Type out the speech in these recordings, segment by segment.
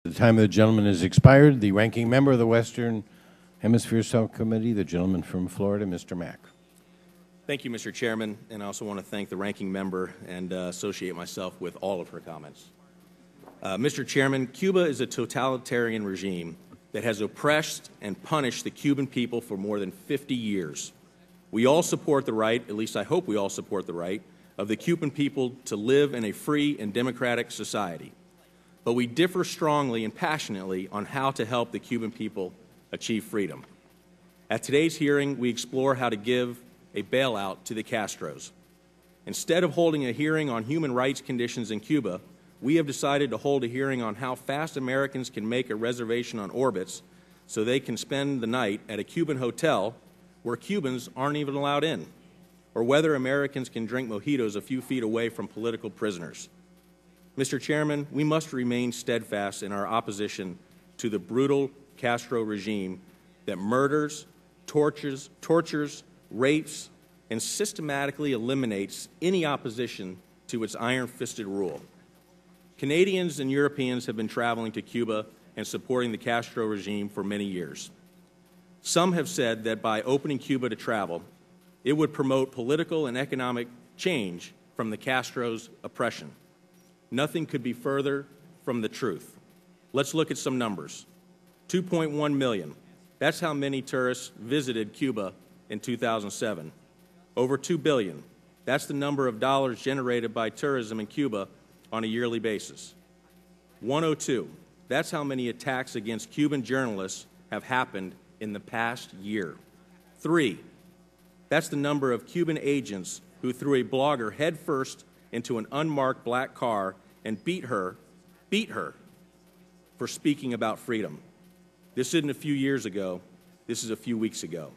The time of the gentleman has expired. The ranking member of the Western Hemisphere Subcommittee, the gentleman from Florida, Mr. Mack. Thank you, Mr. Chairman, and I also want to thank the ranking member and associate myself with all of her comments. Mr. Chairman, Cuba is a totalitarian regime that has oppressed and punished the Cuban people for more than 50 years. We all support the right, at least I hope we all support the right, of the Cuban people to live in a free and democratic society. But we differ strongly and passionately on how to help the Cuban people achieve freedom. At today's hearing, we explore how to give a bailout to the Castros. Instead of holding a hearing on human rights conditions in Cuba, we have decided to hold a hearing on how fast Americans can make a reservation on Orbitz so they can spend the night at a Cuban hotel where Cubans aren't even allowed in, or whether Americans can drink mojitos a few feet away from political prisoners. Mr. Chairman, we must remain steadfast in our opposition to the brutal Castro regime that murders, tortures, rapes, and systematically eliminates any opposition to its iron-fisted rule. Canadians and Europeans have been traveling to Cuba and supporting the Castro regime for many years. Some have said that by opening Cuba to travel, it would promote political and economic change from the Castro's oppression. Nothing could be further from the truth. Let's look at some numbers. 2.1 million. That's how many tourists visited Cuba in 2007. Over 2 billion. That's the number of dollars generated by tourism in Cuba on a yearly basis. 102. That's how many attacks against Cuban journalists have happened in the past year. 3. That's the number of Cuban agents who threw a blogger headfirst into an unmarked black car and beat her for speaking about freedom. This isn't a few years ago. This is a few weeks ago.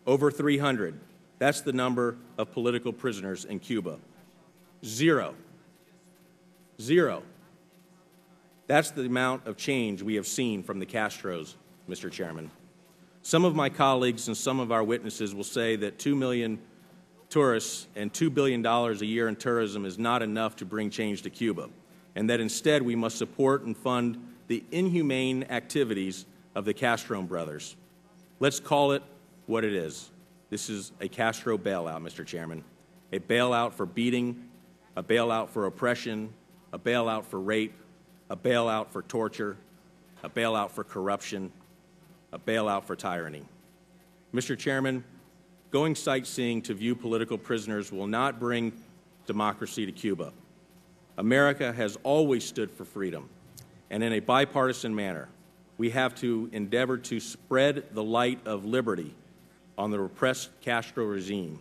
Over 300. That's the number of political prisoners in Cuba. 0. That's the amount of change we have seen from the Castros, Mr. Chairman. Some of my colleagues and some of our witnesses will say that 2 million tourists and $2 billion a year in tourism is not enough to bring change to Cuba, and that instead we must support and fund the inhumane activities of the Castro brothers. Let's call it what it is. This is a Castro bailout, Mr. Chairman. A bailout for beating, a bailout for oppression, a bailout for rape, a bailout for torture, a bailout for corruption, a bailout for tyranny. Mr. Chairman, going sightseeing to view political prisoners will not bring democracy to Cuba. America has always stood for freedom, and in a bipartisan manner, we have to endeavor to spread the light of liberty on the repressed Castro regime.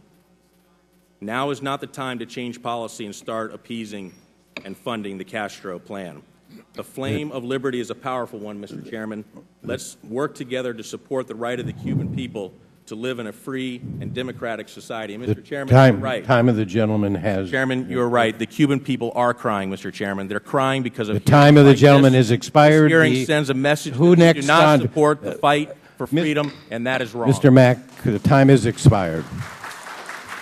Now is not the time to change policy and start appeasing and funding the Castro plan. The flame of liberty is a powerful one, Mr. Chairman. Let's work together to support the right of the Cuban people to live in a free and democratic society. And Mr. Chairman, you're right. Time of the gentleman has... Chairman, you're right. The Cuban people are crying, Mr. Chairman. They're crying because of... The time of the gentleman is expired. This hearing sends a message that we do not support the fight for freedom, and that is wrong. Mr. Mack, the time is expired.